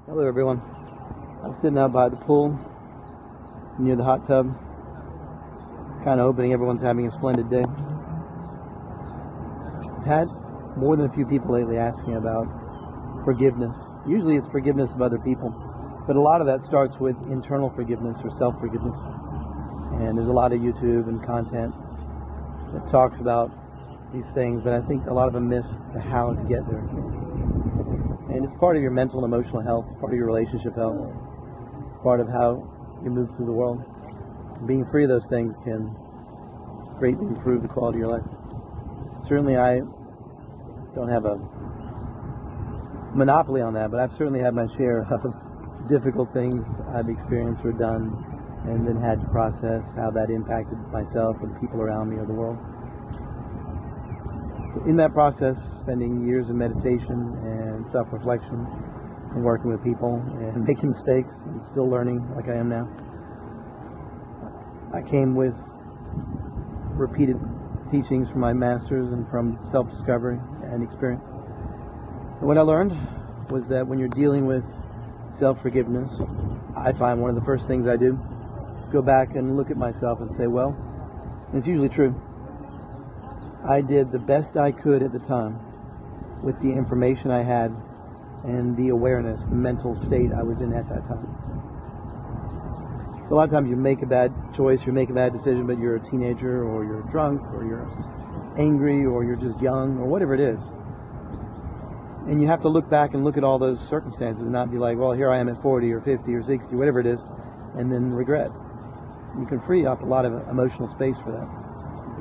Hello everyone. I'm sitting out by the pool near the hot tub, kind of hoping everyone's having a splendid day. I've had more than a few people lately ask me about forgiveness. Usually it's forgiveness of other people, but a lot of that starts with internal forgiveness or self-forgiveness. And there's a lot of YouTube and content that talks about these things, but I think a lot of them miss the how to get there. And it's part of your mental and emotional health. It's part of your relationship health. It's part of how you move through the world. Being free of those things can greatly improve the quality of your life. Certainly I don't have a monopoly on that, but I've certainly had my share of difficult things I've experienced or done and then had to process how that impacted myself or the people around me or the world. So in that process, spending years of meditation and self-reflection and working with people and making mistakes and still learning like I am now, I came with repeated teachings from my masters and from self-discovery and experience. And what I learned was that when you're dealing with self-forgiveness, I find one of the first things I do is go back and look at myself and say, well, and it's usually true, I did the best I could at the time with the information I had and the awareness, the mental state I was in at that time. So a lot of times you make a bad choice, you make a bad decision, but you're a teenager or you're drunk or you're angry or you're just young or whatever it is. And you have to look back and look at all those circumstances and not be like, well, here I am at 40 or 50 or 60, whatever it is, and then regret. You can free up a lot of emotional space for that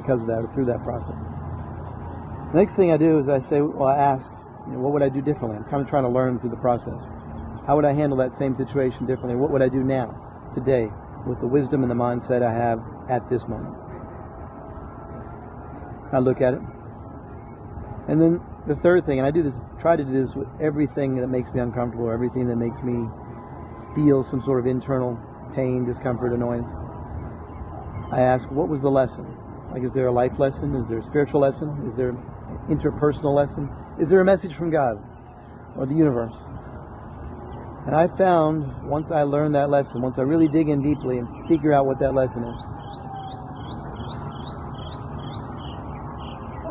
because of that or through that process. The next thing I do is I ask, what would I do differently? I'm kind of trying to learn through the process. How would I handle that same situation differently? What would I do now, today, with the wisdom and the mindset I have at this moment? I look at it. And then the third thing, and I try to do this with everything that makes me uncomfortable, or everything that makes me feel some sort of internal pain, discomfort, annoyance. I ask, what was the lesson? Like, is there a life lesson? Is there a spiritual lesson? Is there an interpersonal lesson? Is there a message from God or the universe? And I found, once I learned that lesson, once I really dig in deeply and figure out what that lesson is,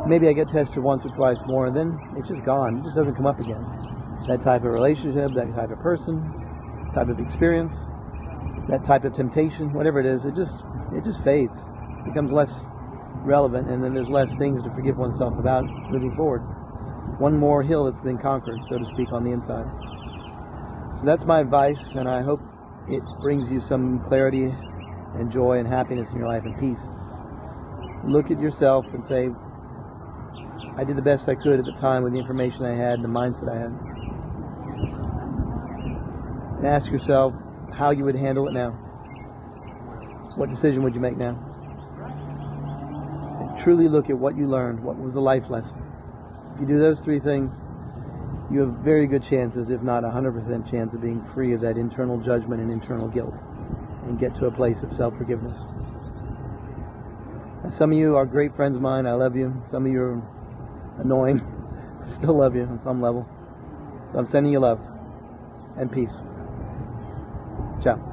maybe I get tested once or twice more, and then it's just gone. It just doesn't come up again. That type of relationship, that type of person, type of experience, that type of temptation, whatever it is, it just fades. It becomes less relevant, and then there's less things to forgive oneself about moving forward. One more hill that's been conquered, so to speak, on the inside. So that's my advice, and I hope it brings you some clarity and joy and happiness in your life and peace. Look at yourself and say, I did the best I could at the time with the information I had and the mindset I had. And ask yourself how you would handle it now. What decision would you make now? And truly look at what you learned. What was the life lesson? If you do those three things, you have very good chances, if not 100% chance, of being free of that internal judgment and internal guilt and get to a place of self-forgiveness. Now, some of you are great friends of mine. I love you. Some of you are annoying. I still love you on some level. So I'm sending you love and peace. Ciao.